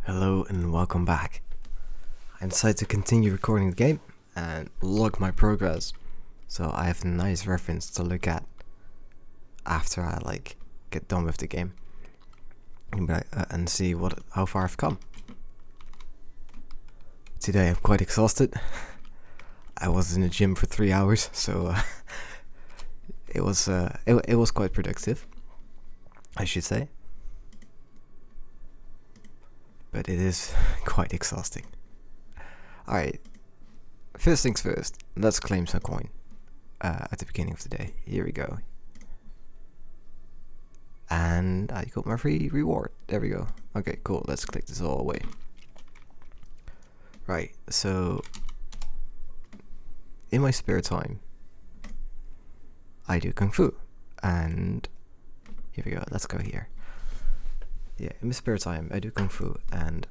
Hello and welcome back. I decided to continue recording the game and log my progress, so I have a nice reference to look at after I get done with the game and see how far I've come. Today I'm quite exhausted. I was in the gym for 3 hours, so it was quite productive, I should say. But it is quite exhausting. Alright, first things first, let's claim some coin at the beginning of the day. Here we go. And I got my free reward. There we go. Okay, cool. Let's click this all away. Right, so in my spare time, I do Kung Fu. And here we go. Let's go here. Yeah, in my spare time, I do Kung Fu, and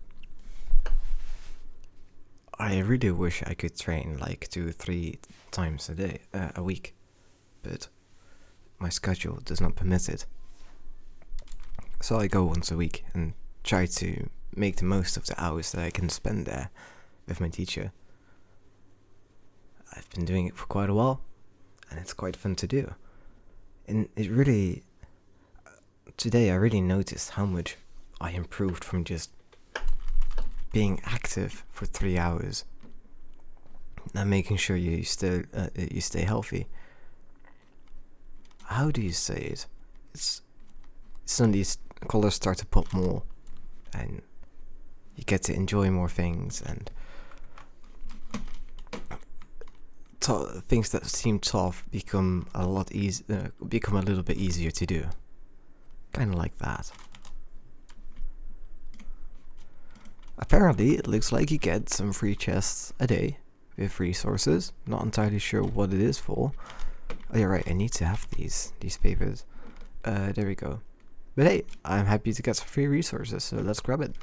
I really wish I could train like 2-3 times a week, but my schedule does not permit it. So I go once a week and try to make the most of the hours that I can spend there with my teacher. I've been doing it for quite a while, and it's quite fun to do. And today I really noticed how much I improved from just being active for 3 hours and making sure you stay healthy. How do you say it? Suddenly colors start to pop more, and you get to enjoy more things, and things that seem tough become a little bit easier to do. Kind of like that. Apparently, it looks like you get some free chests a day with resources. Not entirely sure what it is for. Oh, you're right. I need to have these papers. There we go. But hey, I'm happy to get some free resources, so let's grab it.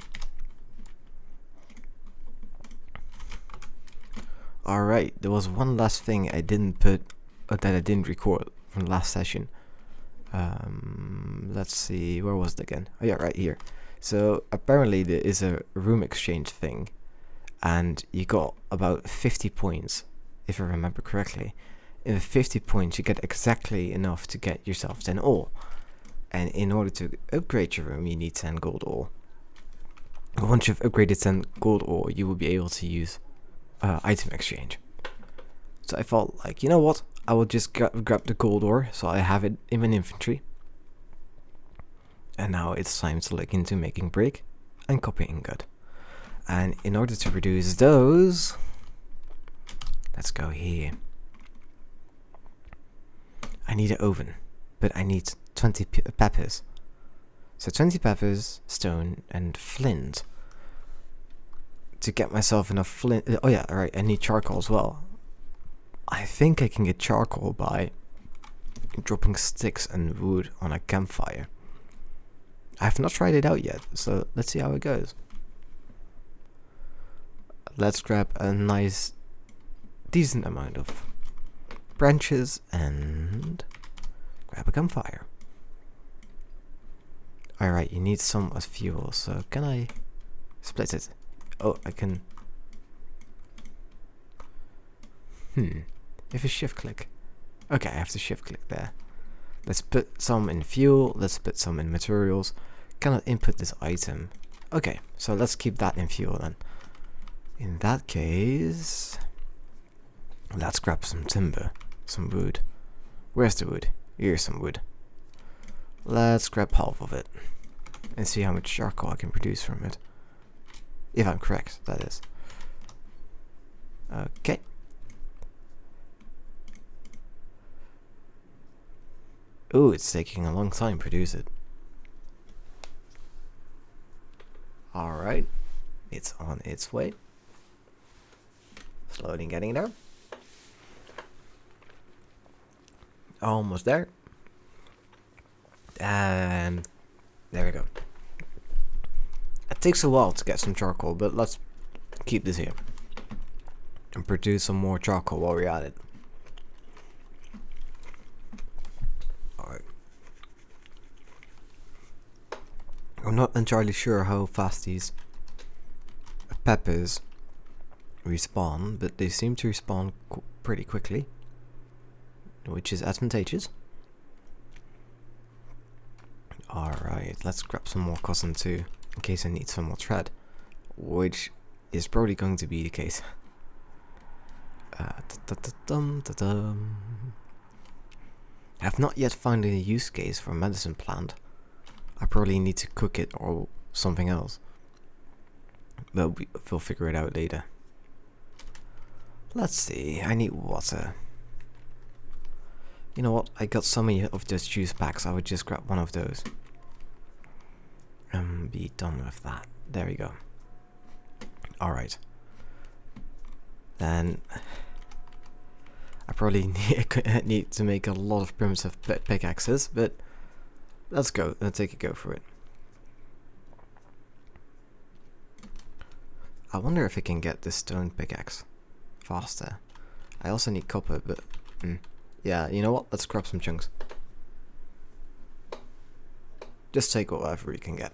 Alright, there was one last thing I didn't record from the last session. Let's see, where was it again? Oh yeah, right here. So apparently there is a room exchange thing, and you got about 50 points, if I remember correctly. In 50 points you get exactly enough to get yourself 10 ore. And in order to upgrade your room, you need 10 gold ore. Once you've upgraded 10 gold ore, you will be able to use item exchange. So I thought, you know what? I will just grab the gold ore, so I have it in my inventory. And now it's time to look into making brick and copper ingot. And in order to produce those, let's go here. I need an oven, but I need 20 peppers. So 20 peppers, stone, and flint to get myself enough flint. Oh yeah, alright, I need charcoal as well. I think I can get charcoal by dropping sticks and wood on a campfire. I have not tried it out yet, so let's see how it goes. Let's grab a nice, decent amount of branches and grab a campfire. Alright, you need some as fuel, so can I split it? Oh, I can. If I shift click. Okay, I have to shift click there. Let's put some in fuel, let's put some in materials. Cannot input this item. Okay, so let's keep that in fuel then. In that case, let's grab some timber, some wood. Where's the wood? Here's some wood. Let's grab half of it and see how much charcoal I can produce from it. If I'm correct, that is. Okay. Ooh, it's taking a long time to produce it. Alright. It's on its way. Slowly getting there. Almost there. And there we go. It takes a while to get some charcoal, but let's keep this here and produce some more charcoal while we're at it. Alright. I'm not entirely sure how fast these peppers respawn, but they seem to respawn pretty quickly, which is advantageous. Alright, let's grab some more cotton too, in case I need some more thread, which is probably going to be the case. I've not yet found a use case for a medicine plant. I probably need to cook it or something else. But we'll figure it out later. Let's see, I need water. You know what, I got so many of those juice packs, I would just grab one of those. And be done with that. There we go. Alright. Then I probably need to make a lot of primitive pickaxes, but let's go. Let's take a go for it. I wonder if I can get this stone pickaxe faster. I also need copper, but yeah, you know what? Let's grab some chunks. Just take whatever you can get.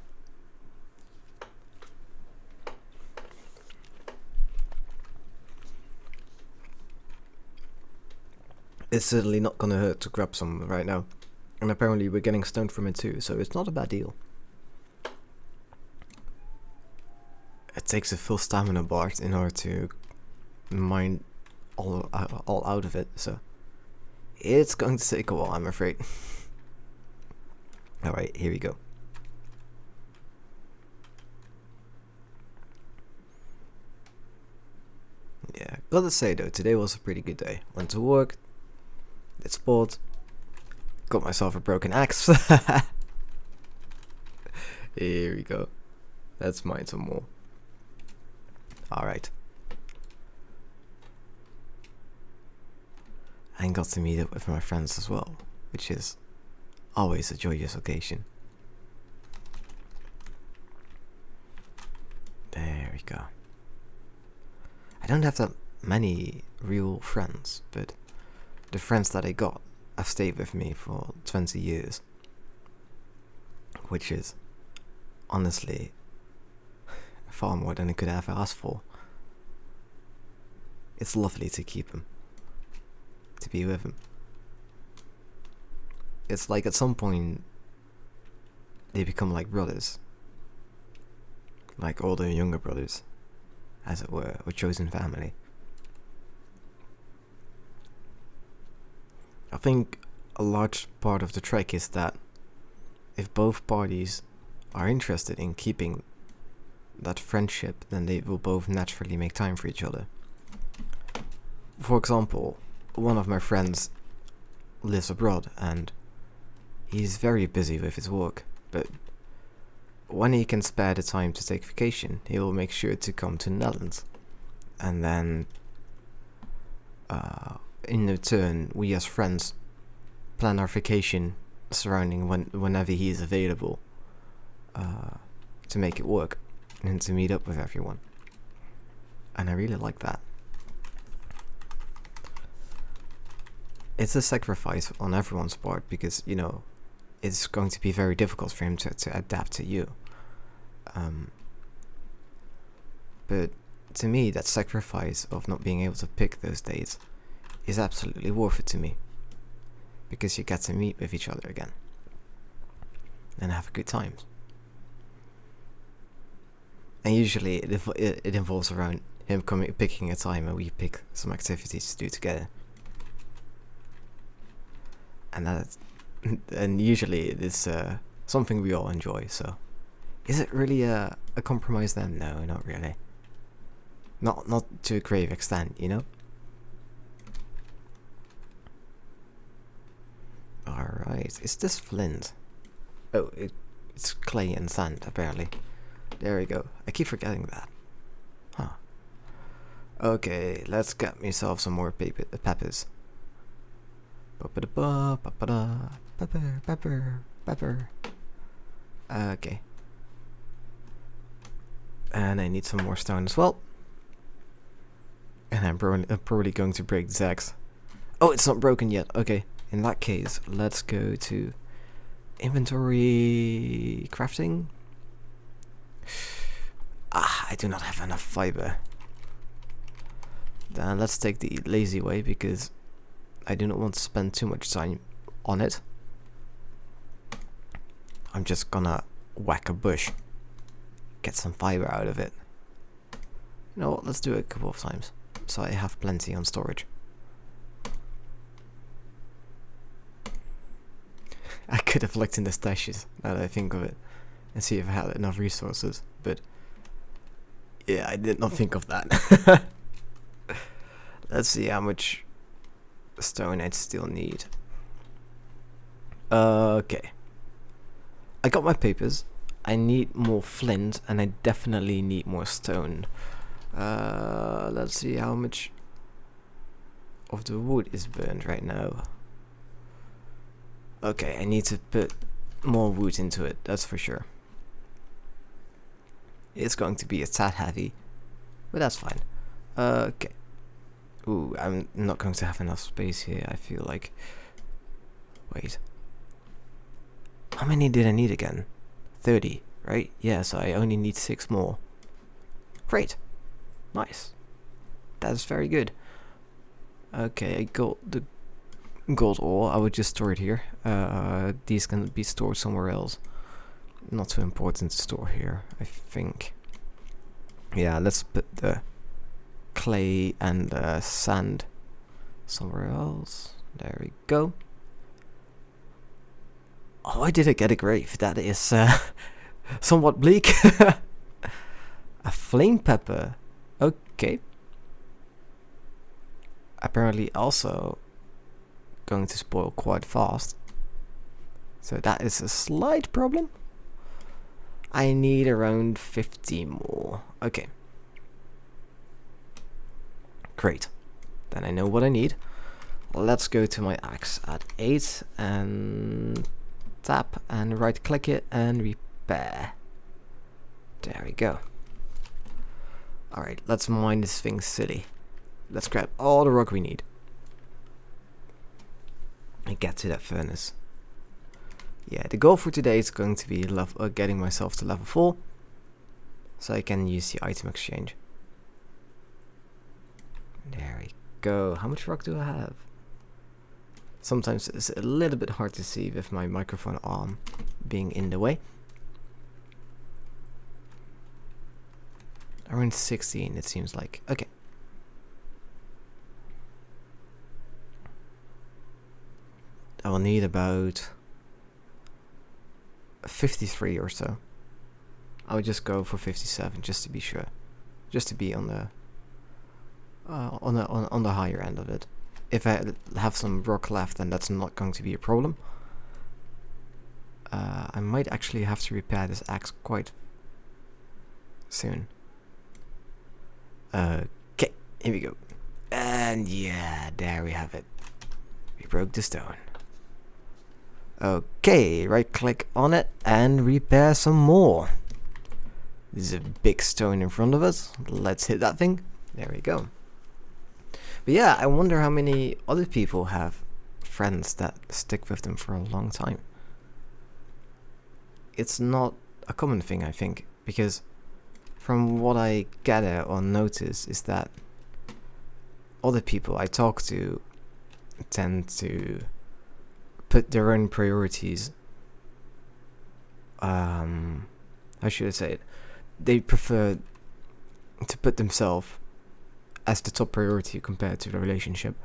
It's certainly not gonna hurt to grab some right now. And apparently we're getting stoned from it too, so it's not a bad deal. It takes a full stamina bar in order to mine all out of it, so it's going to take a while, I'm afraid. Alright, here we go. Yeah, gotta say though, today was a pretty good day. Went to work, did sport, got myself a broken axe. Here we go. Let's mine some more. Alright. And got to meet up with my friends as well, which is always a joyous occasion. There we go. I don't have that many real friends, but the friends that I got have stayed with me for 20 years, which is honestly far more than I could ever ask for. It's lovely to keep them, to be with them. It's like at some point they become like brothers, like older younger brothers, as it were, or chosen family. I think a large part of the trick is that if both parties are interested in keeping that friendship, then they will both naturally make time for each other. For example, one of my friends lives abroad and he's very busy with his work, but when he can spare the time to take vacation, he will make sure to come to the Netherlands. And then in return, we as friends plan our vacation surrounding whenever he is available, to make it work and to meet up with everyone. And I really like that. It's a sacrifice on everyone's part because, you know, it's going to be very difficult for him to adapt to you. But to me, that sacrifice of not being able to pick those dates is absolutely worth it to me, because you get to meet with each other again and have a good time. And usually it involves around him picking a time and we pick some activities to do together. And usually it is something we all enjoy. So is it really a compromise then? No, not really. Not to a grave extent, you know. Alright, is this flint? Oh, it's clay and sand apparently. There we go. I keep forgetting that. Huh. Okay, let's get myself some more peppers. Pepper. Okay. And I need some more stone as well. And I'm probably going to break this axe. Oh, it's not broken yet. Okay. In that case, let's go to inventory crafting. I do not have enough fiber. Then let's take the lazy way, because I do not want to spend too much time on it. I'm just gonna whack a bush, get some fiber out of it. You know what, let's do it a couple of times, so I have plenty on storage. I could have looked in the stashes, now that I think of it, and see if I had enough resources, but yeah, I did not think of that. Let's see how much stone I'd still need. Okay. I got my papers. I need more flint, and I definitely need more stone. Let's see how much of the wood is burned right now. Okay, I need to put more wood into it, that's for sure. It's going to be a tad heavy, but that's fine. Okay. Ooh, I'm not going to have enough space here, I feel like. Wait. How many did I need again? 30, right? Yeah, so I only need 6 more. Great. Nice. That's very good. Okay, I got the gold ore. I would just store it here. These can be stored somewhere else. Not too important to store here, I think. Yeah, let's put the clay and sand somewhere else. There we go. Oh, I did get a grave. That is somewhat bleak. A flame pepper. Okay. Apparently also going to spoil quite fast. So that is a slight problem. I need around 50 more. Okay. Great. Then I know what I need. Let's go to my axe at 8 and tap and right click it and repair. There we go. Alright, let's mine this thing silly. Let's grab all the rock we need and get to that furnace. Yeah, the goal for today is going to be getting myself to level 4 so I can use the item exchange. There we go. How much rock do I have? Sometimes it's a little bit hard to see with my microphone arm being in the way. Around 16 it seems like. Okay. I will need about 53 or so. I would just go for 57 just to be sure. Just to be on the higher end of it. If I have some rock left, then that's not going to be a problem. I might actually have to repair this axe quite soon. Okay, here we go. And yeah, there we have it. We broke the stone. Okay, right click on it and repair some more. There's a big stone in front of us. Let's hit that thing. There we go. But yeah, I wonder how many other people have friends that stick with them for a long time. It's not a common thing, I think, because from what I gather or notice is that other people I talk to tend to put their own priorities. How should I say it? They prefer to put themselves as the top priority compared to the relationship,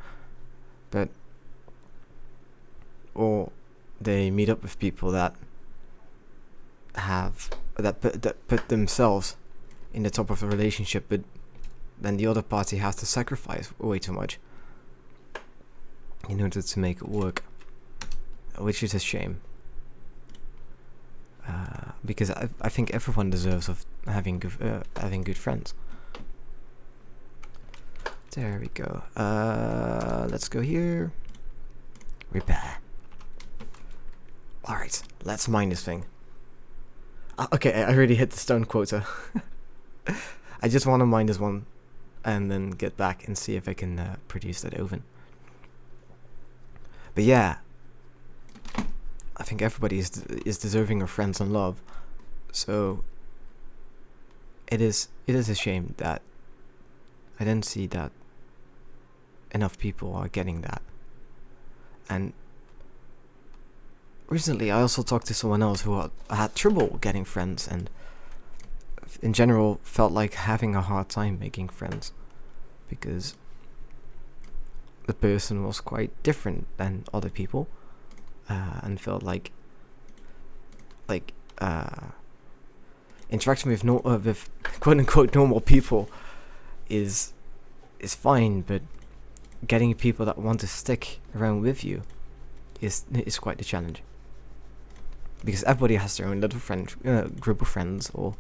or they meet up with people that put themselves in the top of the relationship, but then the other party has to sacrifice way too much in order to make it work, which is a shame. Because I think everyone deserves of having good friends. There we go. Let's go here. Repair. Alright, let's mine this thing. Okay, I already hit the stone quota. I just want to mine this one and then get back and see if I can produce that oven. But yeah, I think everybody is deserving of friends and love. So it is a shame that I don't see that enough people are getting that. And recently I also talked to someone else who had trouble getting friends, and in general felt like having a hard time making friends because the person was quite different than other people, and felt like interaction with with quote unquote normal people is fine, but getting people that want to stick around with you is quite the challenge, because everybody has their own little group of friends, or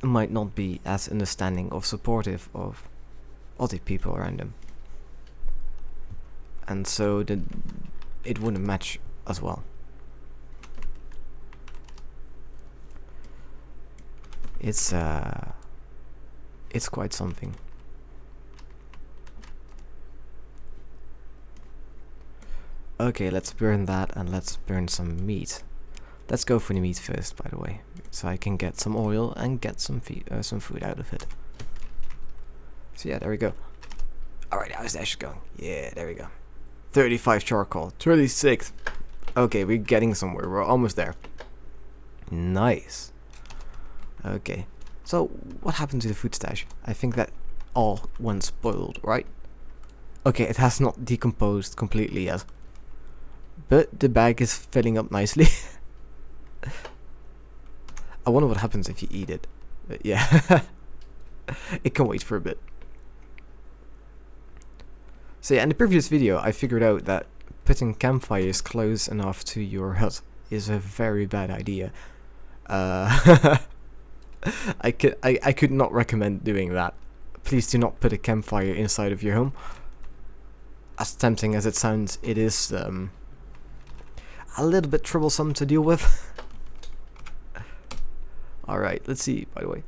might not be as understanding or supportive of other people around them, and so it wouldn't match as well. It's quite something. Okay, let's burn that, and let's burn some meat. Let's go for the meat first, by the way, so I can get some oil and get some food out of it. So yeah, there we go. Alright, how's that going? Yeah, there we go. 35 charcoal, 36. Okay, we're getting somewhere. We're almost there. Nice. Okay, so what happened to the food stash? I think that all went spoiled, right? Okay, it has not decomposed completely yet, but the bag is filling up nicely. I wonder what happens if you eat it. But yeah, it can wait for a bit. So yeah, in the previous video I figured out that putting campfires close enough to your hut is a very bad idea. I could not recommend doing that. Please do not put a campfire inside of your home. As tempting as it sounds, it is a little bit troublesome to deal with. Alright, let's see, by the way.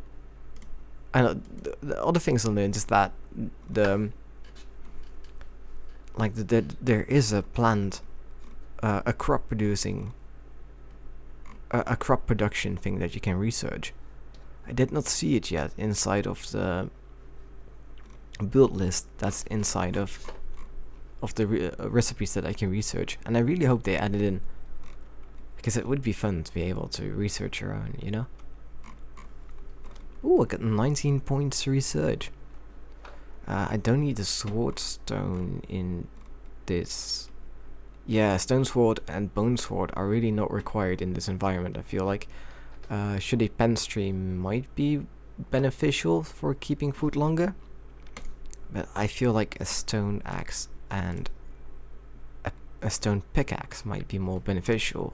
I know the other things on there is that there is a planned a crop production thing that you can research. I did not see it yet inside of the build list that's inside of the recipes that I can research, and I really hope they add it in, because it would be fun to be able to research your own, you know? Ooh, I got 19 points to research. I don't need a sword stone in this. Yeah, stone sword and bone sword are really not required in this environment, I feel like. Should a pen stream might be beneficial for keeping food longer, but I feel like a stone axe and a stone pickaxe might be more beneficial.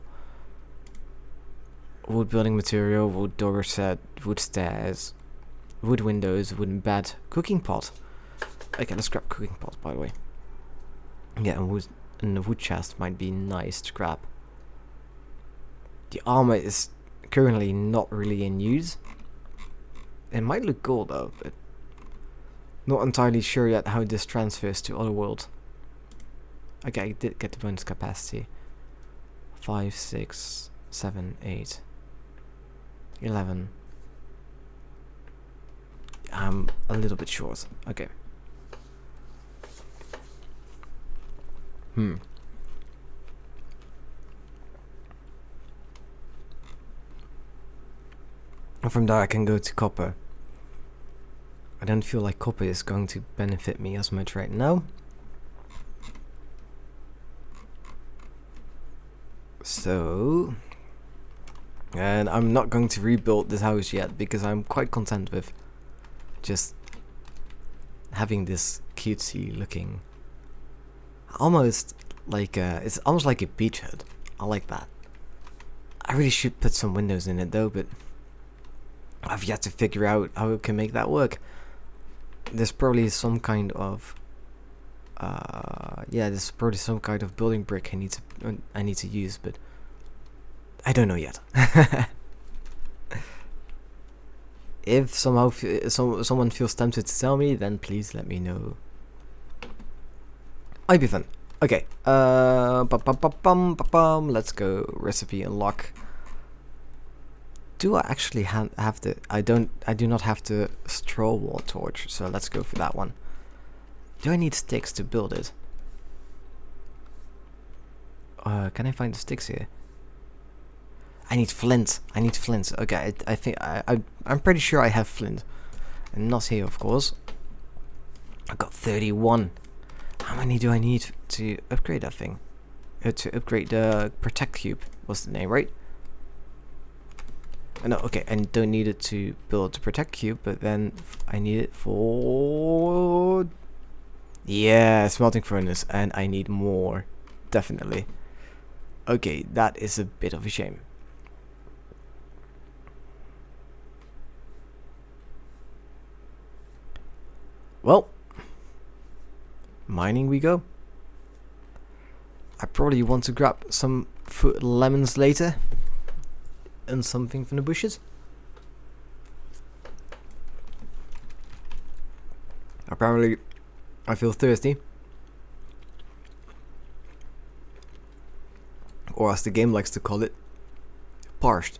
Wood building material, wood door set, wood stairs, wood windows, wooden bed, cooking pot. Okay, let's grab cooking pot, by the way. Yeah, and the wood chest might be nice to grab. The armor is currently not really in use. It might look cool though, but not entirely sure yet how this transfers to other worlds. Okay, I did get the bonus capacity. 5, 6, 7, 8, 11. I'm a little bit short. Okay. And from there I can go to copper. I don't feel like copper is going to benefit me as much right now. So, and I'm not going to rebuild this house yet because I'm quite content with just having this cutesy looking, almost like it's almost like a beach hut. I like that. I really should put some windows in it though, but I've yet to figure out how I can make that work. There's probably some kind of there's probably some kind of building brick I need to use, but I don't know yet. If somehow someone feels tempted to tell me, then please let me know. Might be fun. Okay. Let's go. Recipe unlock. do I actually have the... I do not have the straw wall torch, so let's go for that one. Do I need sticks to build it? Can I find the sticks here? I need flint. I need flint. Okay, I think I'm pretty sure I have flint. And not here, of course. I got 31. How many do I need to upgrade that thing? To upgrade the protect cube was the name, right? No, okay, I don't need it to build the protect cube, but then I need it for... Yeah, smelting furnace, and I need more. Definitely. Okay, that is a bit of a shame. Well, mining we go. I probably want to grab some lemons later and something from the bushes. Apparently, I feel thirsty. Or as the game likes to call it, parched.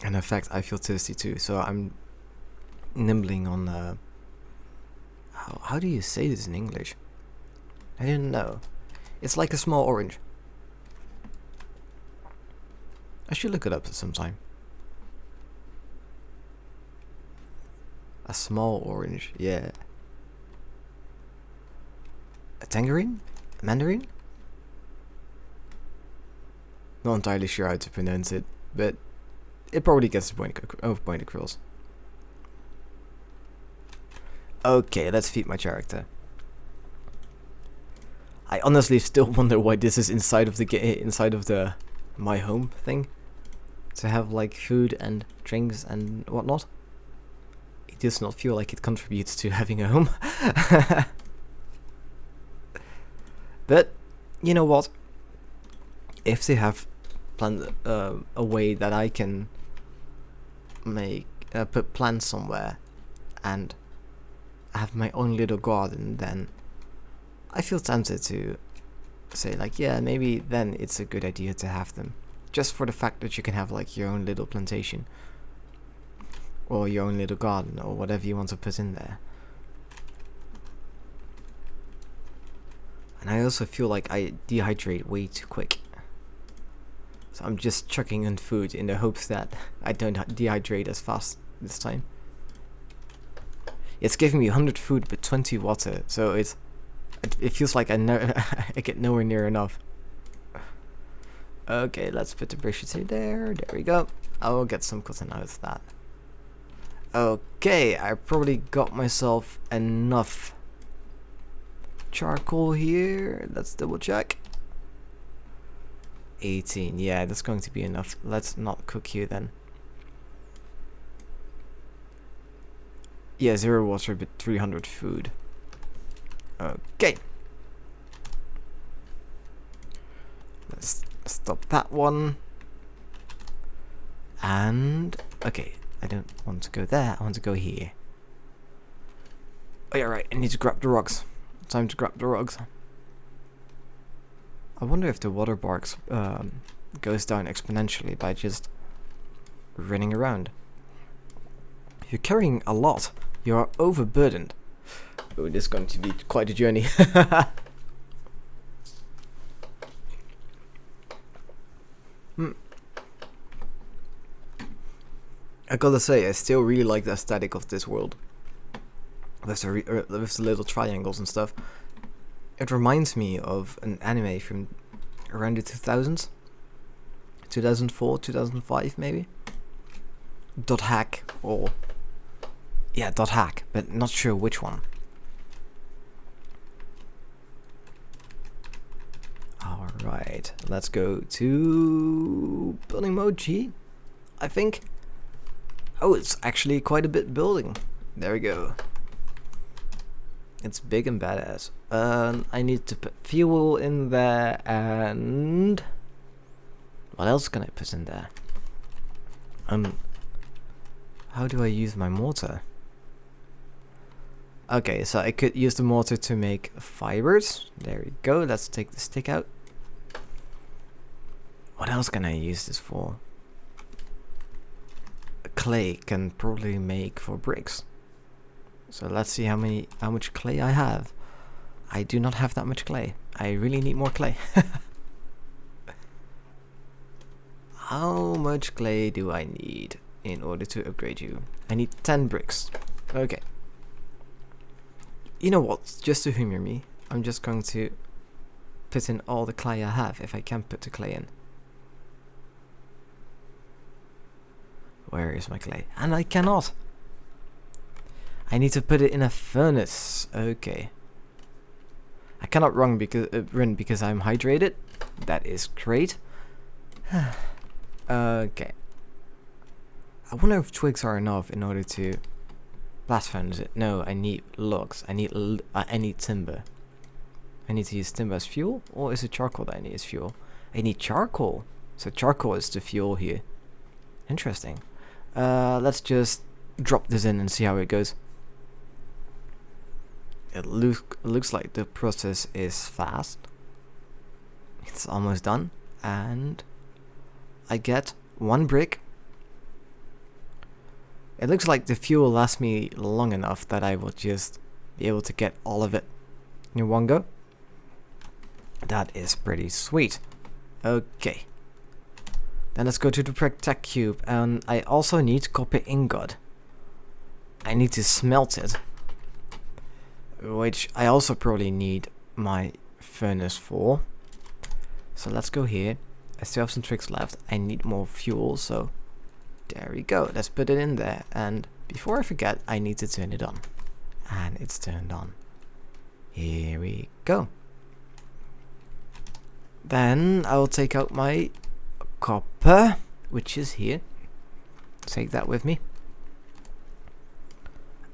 And in fact, I feel thirsty too, so I'm nibbling on... how do you say this in English? I didn't know. It's like a small orange. I should look it up sometime. A small orange, yeah. A tangerine? A mandarin? Not entirely sure how to pronounce it, but it probably gets the point across. Okay, let's feed my character. I honestly still wonder why this is inside of the my home thing, to have like food and drinks and whatnot. It does not feel like it contributes to having a home. But you know what? If they have planned a way that I can make put plants somewhere and have my own little garden, then I feel tempted to say like, yeah, maybe then it's a good idea to have them, just for the fact that you can have like your own little plantation or your own little garden or whatever you want to put in there. And I also feel like I dehydrate way too quick, so I'm just chucking in food in the hopes that I don't dehydrate as fast this time. It's giving me 100 food but 20 water, so it feels like I get nowhere near enough. Okay, let's put the bushes in there. There we go. I will get some cotton out of that. Okay, I probably got myself enough charcoal here. Let's double check. 18. Yeah, that's going to be enough. Let's not cook here then. Yeah, 0 water but 300 food. Okay. Let's stop that one. And okay, I don't want to go there. I want to go here. Oh yeah, right. I need to grab the rocks. Time to grab the rocks. I wonder if the water bar goes down exponentially by just running around. You're carrying a lot. You are overburdened. Oh, this is going to be quite a journey. I gotta say, I still really like the aesthetic of this world. With the little triangles and stuff. It reminds me of an anime from around the 2000s. 2004, 2005 maybe. Dot hack or... Yeah, dot hack, but not sure which one. Alright, let's go to building mode G, I think. Oh, it's actually quite a bit building. There we go. It's big and badass. I need to put fuel in there, and what else can I put in there? How do I use my mortar? Okay, so I could use the mortar to make fibers. There we go. Let's take the stick out. What else can I use this for? clay can probably make for bricks. So let's see how much clay I have. I do not have that much clay. I really need more clay. How much clay do I need in order to upgrade you? I need 10 bricks. Okay. You know what? Just to humor me, I'm just going to put in all the clay I have, if I can put the clay in. Where is my clay? And I cannot. I need to put it in a furnace. Okay. I cannot run because I'm hydrated. That is great. Okay. I wonder if twigs are enough in order to blast furnace it. No, I need logs. I need timber. I need to use timber as fuel, or is it charcoal that I need as fuel? I need charcoal. So charcoal is the fuel here. Interesting. Let's just drop this in and see how it goes. It looks like the process is fast. It's almost done, and I get 1 brick. It looks like the fuel lasts me long enough that I will just be able to get all of it in one go. That is pretty sweet. Okay. Then let's go to the protect cube, and I also need copper ingot. I need to smelt it, which I also probably need my furnace for. So let's go here. I still have some twigs left. I need more fuel, so there we go. Let's put it in there, and before I forget, I need to turn it on. And it's turned on. Here we go. Then I will take out my copper, which is here. Take that with me.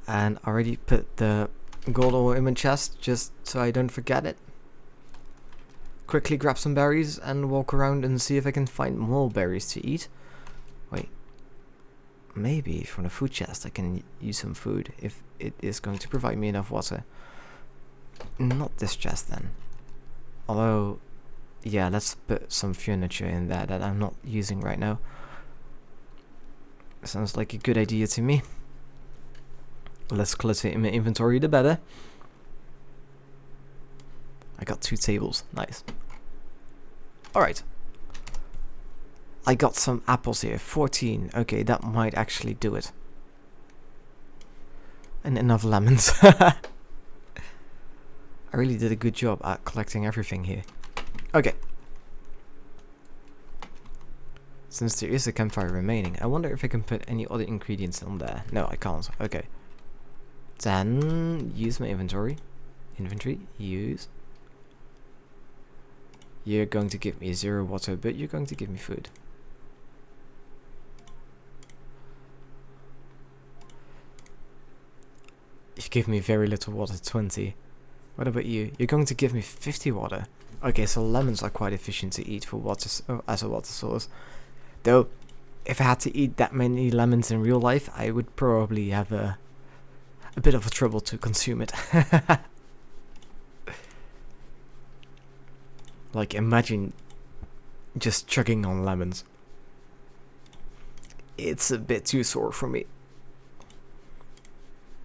And I already put the gold ore in my chest just so I don't forget it. Quickly grab some berries and walk around and see if I can find more berries to eat. Wait. Maybe from the food chest I can use some food if it is going to provide me enough water. Not this chest then. Although, yeah, let's put some furniture in there that I'm not using right now. Sounds like a good idea to me. Less clutter in my inventory, the better. I got 2 tables. Nice. Alright. I got some apples here. 14. Okay, that might actually do it. And enough lemons. I really did a good job at collecting everything here. Okay. Since there is a campfire remaining, I wonder if I can put any other ingredients on there. No, I can't. Okay. Then use my inventory. Use. You're going to give me 0 water, but you're going to give me food. You give me very little water, 20. What about you? You're going to give me 50 water. Okay, so lemons are quite efficient to eat for water as a water source. Though, if I had to eat that many lemons in real life, I would probably have a bit of a trouble to consume it. Like, imagine just chugging on lemons. It's a bit too sore for me.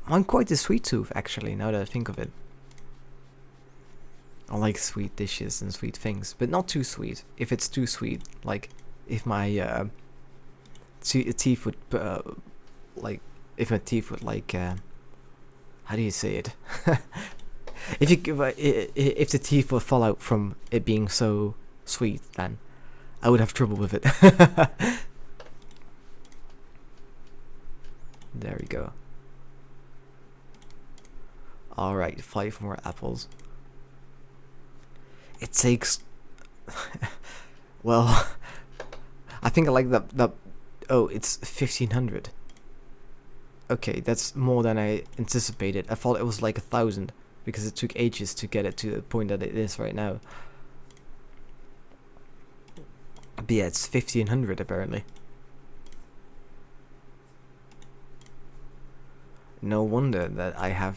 I'm quite a sweet tooth, actually, now that I think of it. I like sweet dishes and sweet things, but not too sweet. If it's too sweet, like if my teeth would like, if my teeth would like, how do you say it? If the teeth would fall out from it being so sweet, then I would have trouble with it. There we go. Alright, 5 more apples. It takes well, I think I like that. Oh, it's 1500. Okay, that's more than I anticipated. I thought it was like 1000 because it took ages to get it to the point that it is right now. But yeah, it's 1500 apparently. No wonder that I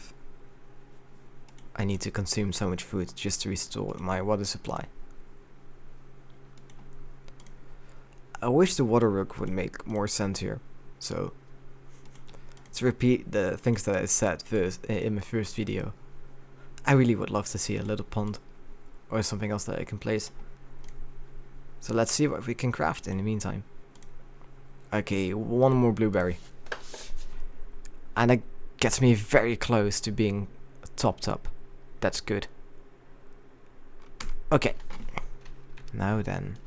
need to consume so much food just to restore my water supply. I wish the water rook would make more sense here. So to repeat the things that I said first in my first video. I really would love to see a little pond or something else that I can place. So let's see what we can craft in the meantime. Okay, one more blueberry. And it gets me very close to being topped up. That's good. Okay. Now then.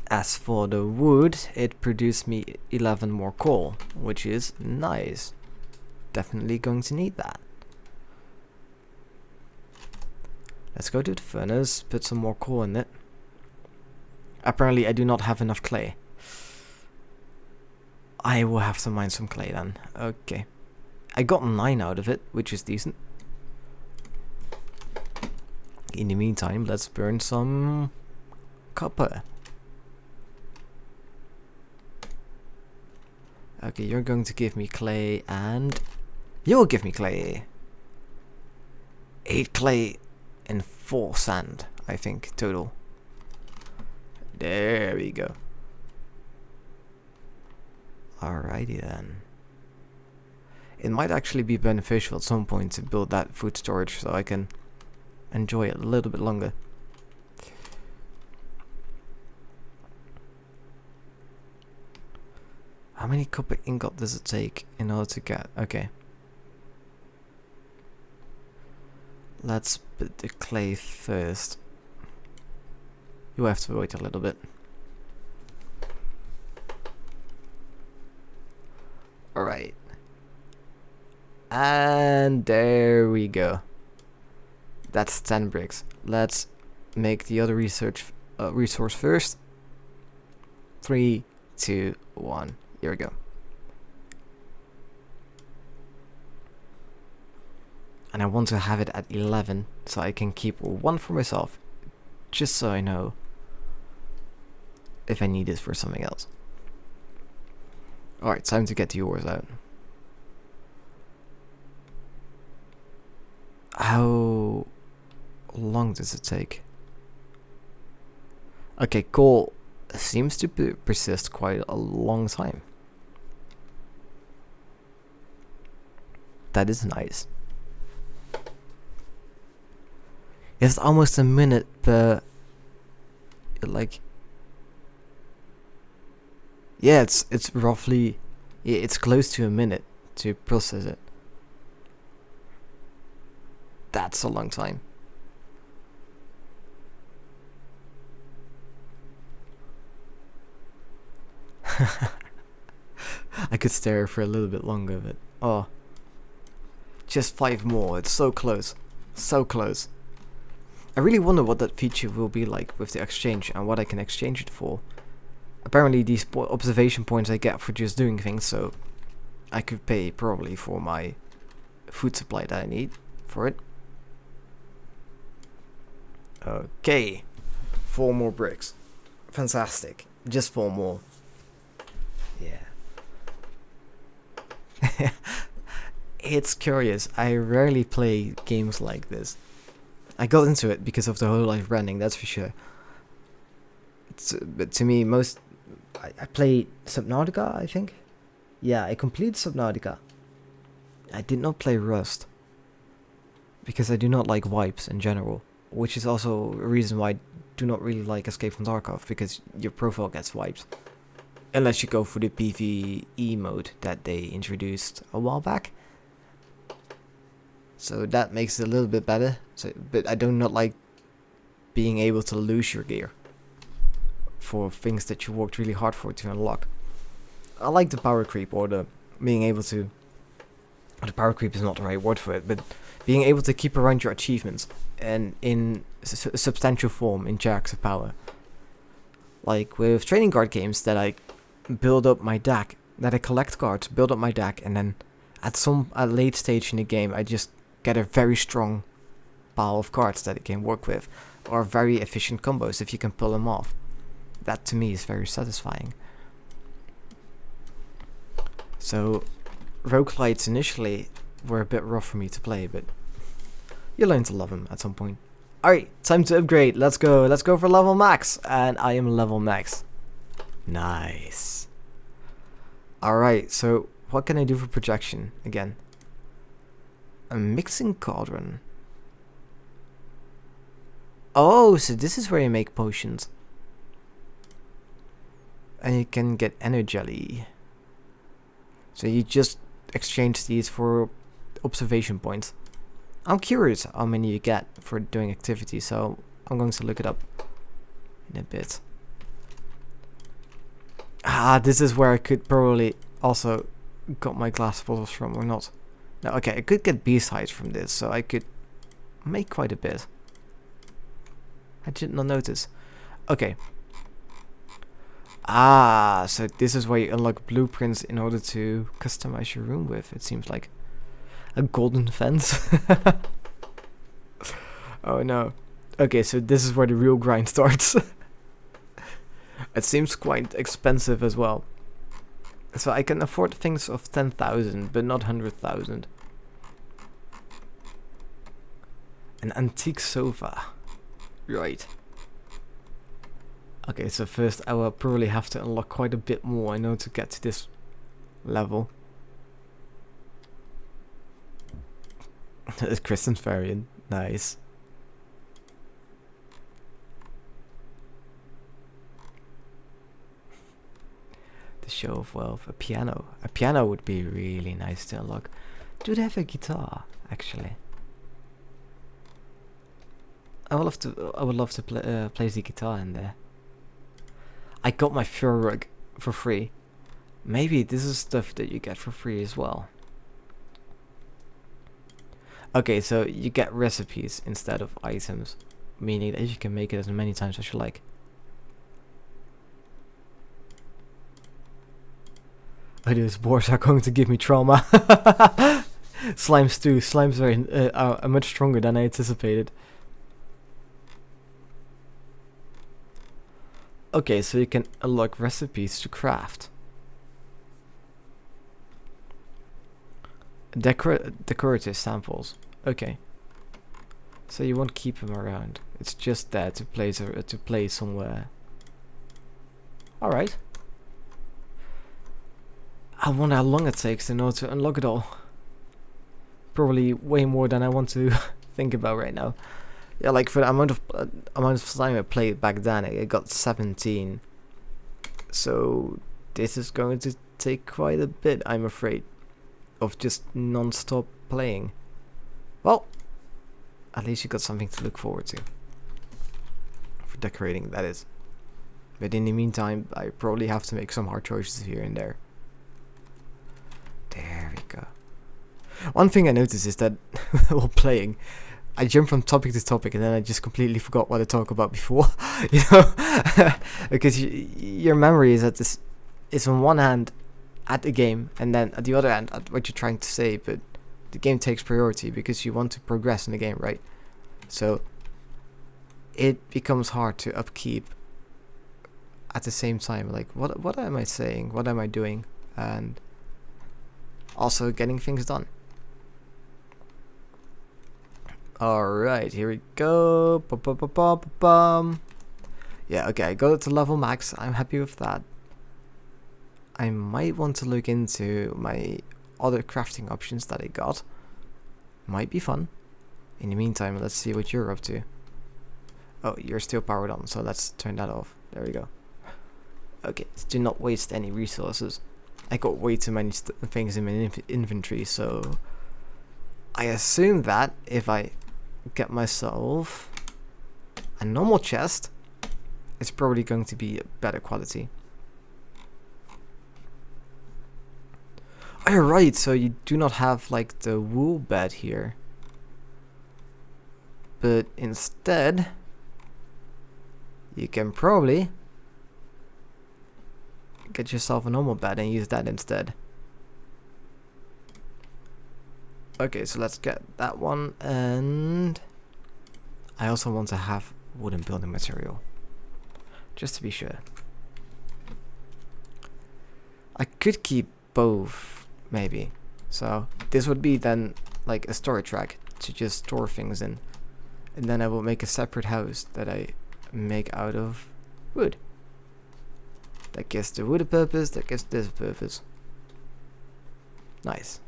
As for the wood, it produced me 11 more coal, which is nice. Definitely going to need that. Let's go to the furnace, put some more coal in it. Apparently I do not have enough clay. I will have to mine some clay then. Okay. I got 9 out of it, which is decent. In the meantime, let's burn some copper. Okay, you're going to give me clay and you'll give me clay. 8 clay and 4 sand, I think, total. There we go. Alrighty then. It might actually be beneficial at some point to build that food storage so I can enjoy it a little bit longer. How many copper ingot does it take in order to get? Okay. Let's put the clay first. You have to wait a little bit. Alright. And there we go. That's 10 bricks. Let's make the other resource first. 3, 2, 1. Here we go. And I want to have it at 11 so I can keep 1 for myself. Just so I know if I need it for something else. Alright, time to get the ores out. How long does it take? Okay, coal seems to persist quite a long time. That is nice. It's almost a minute per, like, yeah, it's roughly, yeah, it's close to a minute to process it. That's a long time. I could stare for a little bit longer, but oh, just 5 more. It's so close, so close. I really wonder what that feature will be like with the exchange and what I can exchange it for. Apparently these observation points I get for just doing things, so I could pay probably for my food supply that I need for it. Okay, 4 more bricks. Fantastic. Just 4 more. Yeah. It's curious. I rarely play games like this. I got into it because of the whole life branding, that's for sure. But to me, I played Subnautica, I think. Yeah, I completed Subnautica. I did not play Rust because I do not like wipes in general, which is also a reason why I do not really like Escape from Tarkov, because your profile gets wiped. Unless you go for the PvE mode that they introduced a while back. So that makes it a little bit better. But I do not like being able to lose your gear for things that you worked really hard for to unlock. I like the power creep, or the being able to... The power creep is not the right word for it, but being able to keep around your achievements and in substantial form in jacks of power. Like with trading card games that I build up my deck, that I collect cards, build up my deck, and then at a late stage in the game I just get a very strong pile of cards that it can work with, or very efficient combos if you can pull them off. That to me is very satisfying. So roguelites initially were a bit rough for me to play, but you learn to love them at some point. Alright, time to upgrade. Let's go for level max. And I am level max. Nice. Alright, so what can I do for projection again? A mixing cauldron. Oh, so this is where you make potions. And you can get energy jelly. So you just exchange these for observation points. I'm curious how many you get for doing activities, so I'm going to look it up in a bit. Ah, this is where I could probably also got my glass bottles from, or not. No, okay, I could get B-sides from this, so I could make quite a bit. I did not notice. Okay. Ah, so this is where you unlock blueprints in order to customize your room with, it seems like. A golden fence. Oh no. Okay, so this is where the real grind starts. It seems quite expensive as well. So I can afford things of 10,000, but not 100,000. An antique sofa. Right. Okay, so first I will probably have to unlock quite a bit more in order to get to this level. It's Kristen's variant. Nice. The show of wealth. A piano. A piano would be really nice to unlock. Do they have a guitar, actually? I would love to place the guitar in there. I got my fur rug for free. Maybe this is stuff that you get for free as well. Okay, so you get recipes instead of items, meaning that you can make it as many times as you like. Oh, those boars are going to give me trauma. Slimes too. Slimes are much stronger than I anticipated. Okay, so you can unlock recipes to craft. Decorative samples. Okay. So you won't keep them around. It's just there to play somewhere. All right. I wonder how long it takes in order to unlock it all. Probably way more than I want to think about right now. Yeah, like for the amount of time I played back then, I got 17. So this is going to take quite a bit, I'm afraid, of just non-stop playing. Well, at least you got something to look forward to. For decorating, that is. But in the meantime, I probably have to make some hard choices here and there. There we go. One thing I noticed is that while playing, I jump from topic to topic and then I just completely forgot what I talked about before. You know, because your memory is is on one hand at the game and then at the other hand at what you're trying to say, but the game takes priority because you want to progress in the game, right? So it becomes hard to upkeep at the same time. Like, what am I saying? What am I doing? And also getting things done. Alright, here we go. Yeah, okay, I got it to level max. I'm happy with that. I might want to look into my other crafting options that I got. Might be fun. In the meantime, let's see what you're up to. Oh, you're still powered on, so let's turn that off. There we go. Okay, do not waste any resources. I got way too many things in my inventory, so I assume that if I get myself a normal chest, it's probably going to be better quality. Oh, right, so you do not have like the wool bed here, but instead you can probably get yourself a normal bed and use that instead. Okay, so let's get that one, and I also want to have wooden building material, just to be sure. I could keep both, maybe. So this would be then like a storage rack to just store things in, and then I will make a separate house that I make out of wood. That gives the wood a purpose, that gives this a purpose. Nice.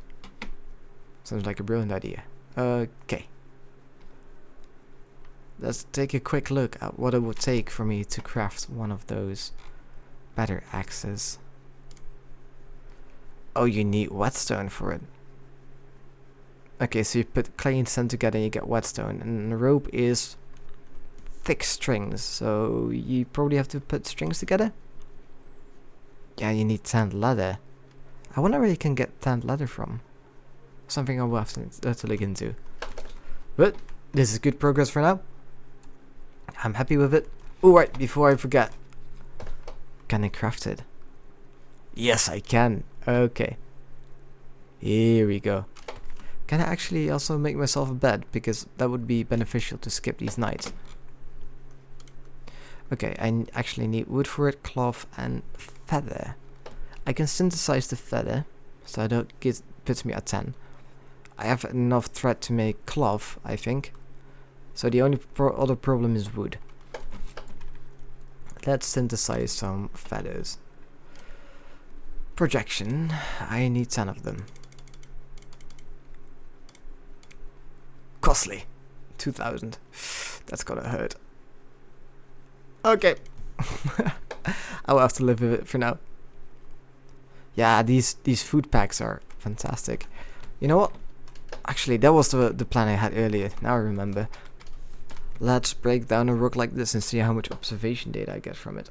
Sounds like a brilliant idea. Okay. Let's take a quick look at what it would take for me to craft one of those better axes. Oh, you need whetstone for it. Okay, so you put clay and sand together and you get whetstone. And the rope is thick strings, so you probably have to put strings together. Yeah, you need tanned leather. I wonder where you can get tanned leather from. Something I will have to look into. But this is good progress for now. I'm happy with it. Oh, right, before I forget. Can I craft it? Yes, I can. Okay. Here we go. Can I actually also make myself a bed? Because that would be beneficial to skip these nights. Okay, I actually need wood for it, cloth and feather. I can synthesize the feather, so that puts me at 10. I have enough thread to make cloth, I think. So the only other problem is wood. Let's synthesize some feathers. Projection. I need 10 of them. Costly. 2,000. That's gonna hurt. Okay. I will have to live with it for now. Yeah, these food packs are fantastic. You know what? Actually, that was the plan I had earlier. Now I remember. Let's break down a rock like this and see how much observation data I get from it.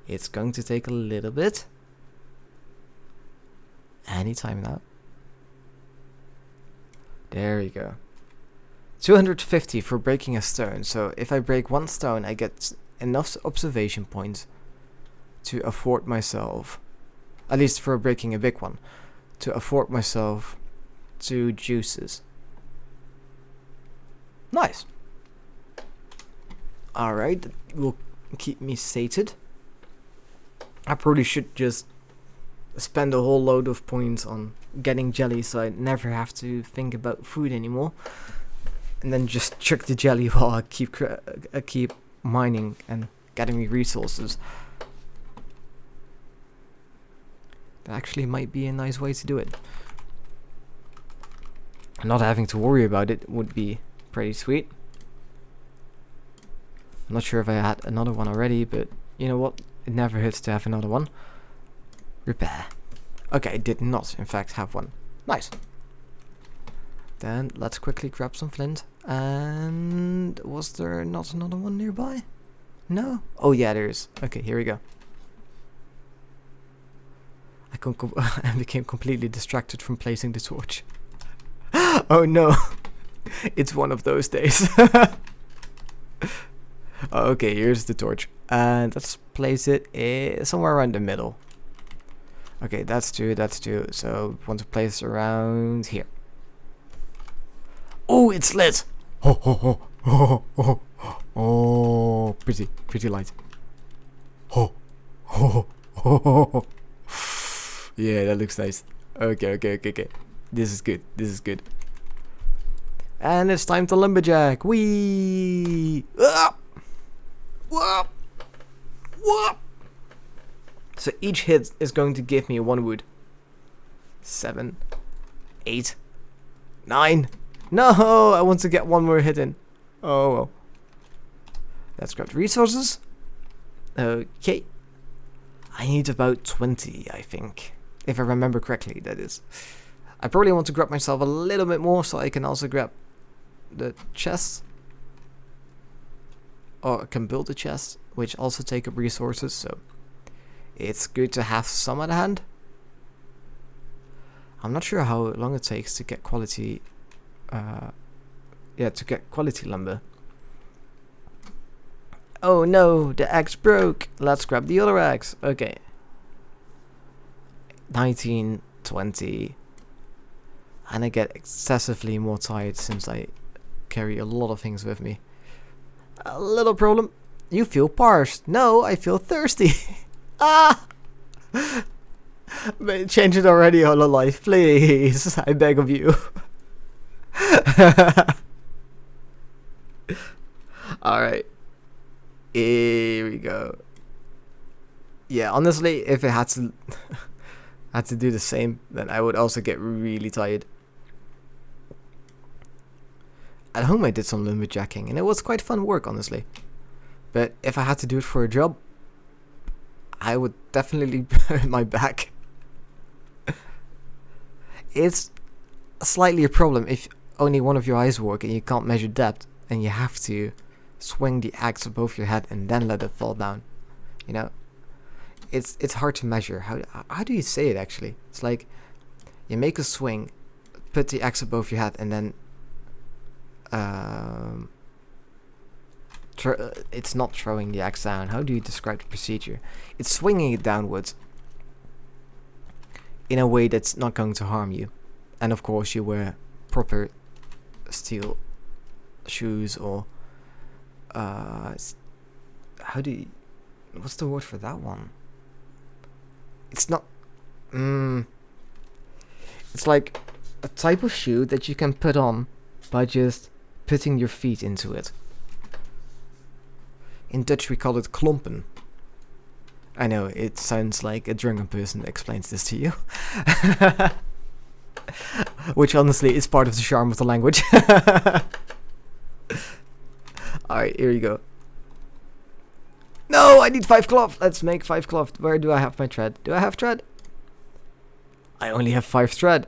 It's going to take a little bit. Anytime now. There we go. 250 for breaking a stone. So if I break one stone, I get enough observation points to afford myself, at least for breaking a big one, to afford myself 2 juices. Nice. Alright, that will keep me sated. I probably should just spend a whole load of points on getting jelly so I never have to think about food anymore. And then just chuck the jelly while I keep mining and getting me resources. That actually might be a nice way to do it. Not having to worry about it would be pretty sweet. I'm not sure if I had another one already, but you know what? It never hurts to have another one. Repair. Okay, I did not in fact have one. Nice. Then let's quickly grab some flint. And was there not another one nearby? No? Oh yeah, there is. Okay, here we go. I became completely distracted from placing the torch. Oh no. It's one of those days. Okay, here's the torch. And let's place it somewhere around the middle. Okay, that's 2, that's 2. So want to place around here. Oh, it's lit! Oh, oh, oh, oh, oh, oh, pretty light. Oh, oh, oh, oh. Yeah, that looks nice. Okay. This is good. And it's time to lumberjack. Whee! Whoop! Whoop! Whoop! So each hit is going to give me 1 wood. 7, 8, 9. No, I want to get 1 more hit in. Oh well. Let's grab the resources. Okay. I need about 20, I think. If I remember correctly, that is. I probably want to grab myself a little bit more so I can also grab the chest. Or I can build a chest, which also take up resources, so it's good to have some at hand. I'm not sure how long it takes to get quality quality lumber. Oh no, the axe broke. Let's grab the other axe. Okay. 19, 20. And I get excessively more tired since I carry a lot of things with me. A little problem. You feel parched. No, I feel thirsty. Ah! But change it already, Hololife, please. I beg of you. Alright. Here we go. Yeah, honestly, if it had to had to do the same, then I would also get really tired. At home I did some lumberjacking, and it was quite fun work, honestly. But if I had to do it for a job, I would definitely hurt my back. It's slightly a problem if only one of your eyes work and you can't measure depth, and you have to swing the axe above your head and then let it fall down. You know, it's hard to measure. How do you say it actually? It's like you make a swing, put the axe above your head, and then it's not throwing the axe down. How do you describe the procedure? It's swinging it downwards in a way that's not going to harm you. And of course you wear proper steel shoes, or how do you, what's the word for that one? It's not it's like a type of shoe that you can put on by just putting your feet into it. In Dutch we call it klompen. I know, it sounds like a drunken person explains this to you. Which honestly is part of the charm of the language. Alright, here you go. No, I need 5 cloth. Let's make 5 cloth. Where do I have my thread? Do I have thread? I only have 5 thread.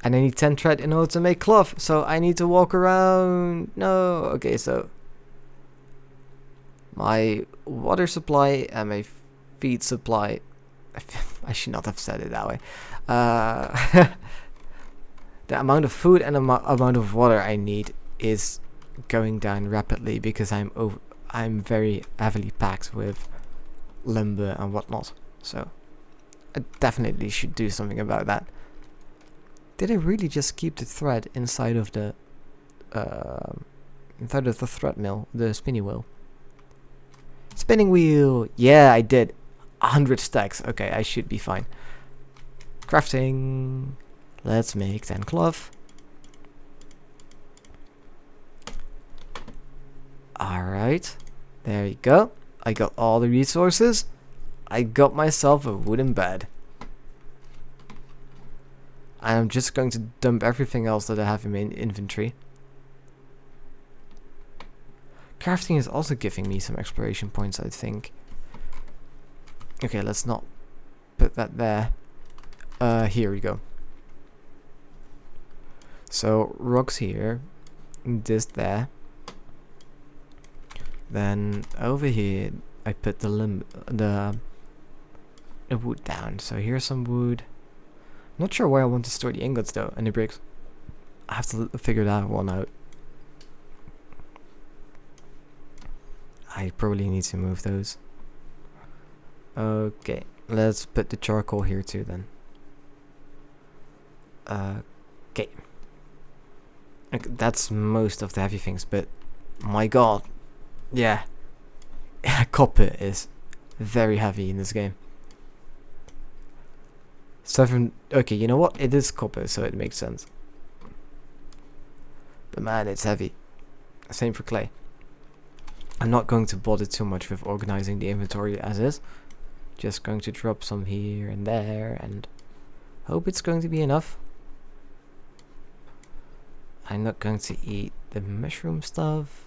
And I need 10 thread in order to make cloth. So I need to walk around. No. Okay, so my water supply and my feed supply. I should not have said it that way. The amount of food and amount of water I need is going down rapidly because I'm very heavily packed with lumber and whatnot. So I definitely should do something about that. Did I really just keep the thread inside of the thread mill, the spinning wheel? Spinning wheel! Yeah, I did. 100 stacks. Okay, I should be fine. Crafting. Let's make 10 cloth. Alright. There you go. I got all the resources. I got myself a wooden bed. And I'm just going to dump everything else that I have in my inventory. Crafting is also giving me some exploration points, I think. Okay, let's not put that there. Here we go. So rocks here, this there. Then over here, I put the wood down. So here's some wood. Not sure where I want to store the ingots though, and the bricks. I have to figure that one out. I probably need to move those. Okay, let's put the charcoal here too then. Okay. That's most of the heavy things, but my god. Yeah. Copper is very heavy in this game. 7. Okay, you know what? It is copper, so it makes sense. But man, it's heavy. Same for clay. I'm not going to bother too much with organizing the inventory as is. Just going to drop some here and there and hope it's going to be enough. I'm not going to eat the mushroom stuff.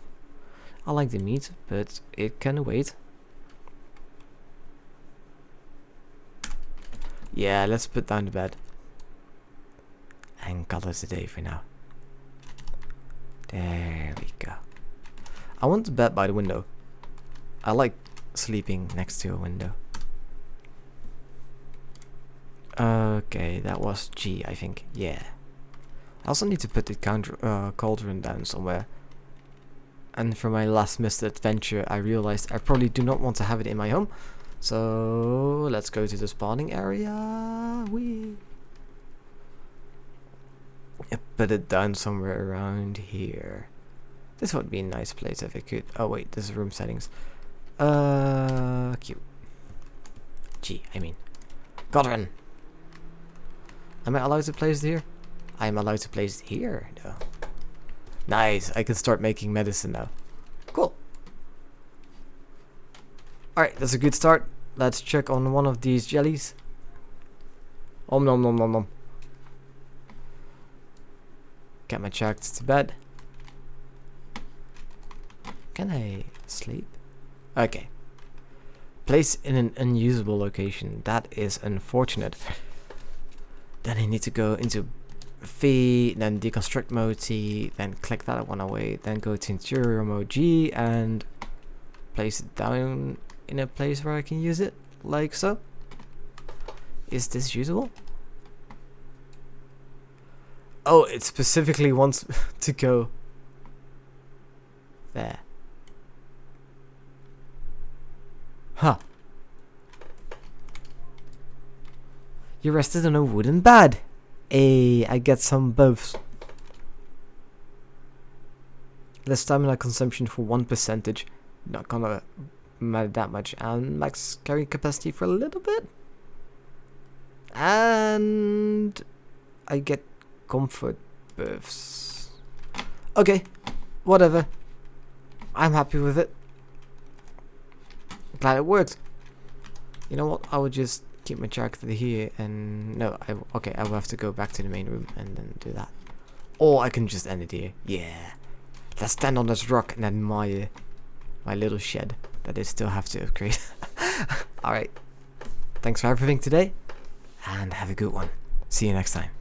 I like the meat, but it can wait. Yeah, let's put down the bed. And call it a day for now. There we go. I want the bed by the window. I like sleeping next to a window. Okay, that was G, I think. Yeah. I also need to put the cauldron down somewhere. And for my last missed adventure, I realized I probably do not want to have it in my home. So let's go to the spawning area. Put it down somewhere around here. This would be a nice place if I could. Oh wait, this is room settings. Q. G, I mean. Cauldron. Am I allowed to place it here? I am allowed to place it here, though. Nice, I can start making medicine now. Cool. Alright, that's a good start. let's check on one of these jellies. Om nom nom nom nom. Get my chucks to bed. Can I sleep? Okay. Place in an unusable location. That is unfortunate. Then I need to go into V, then deconstruct mode T, then click that one away, then go to interior mode G and place it down in a place where I can use it, like so. Is this usable? Oh, it specifically wants to go there. Huh. You rested on a wooden bed. Hey, I get some buffs. Less stamina consumption for 1%. Not gonna matter that much. And max carrying capacity for a little bit. And I get comfort buffs. Okay, whatever. I'm happy with it. Glad it worked. You know what? I will just keep my character here and no, okay, I will have to go back to the main room and then do that. Or I can just end it here. Yeah. Let's stand on this rock and admire my little shed that I still have to upgrade. Alright. Thanks for everything today and have a good one. See you next time.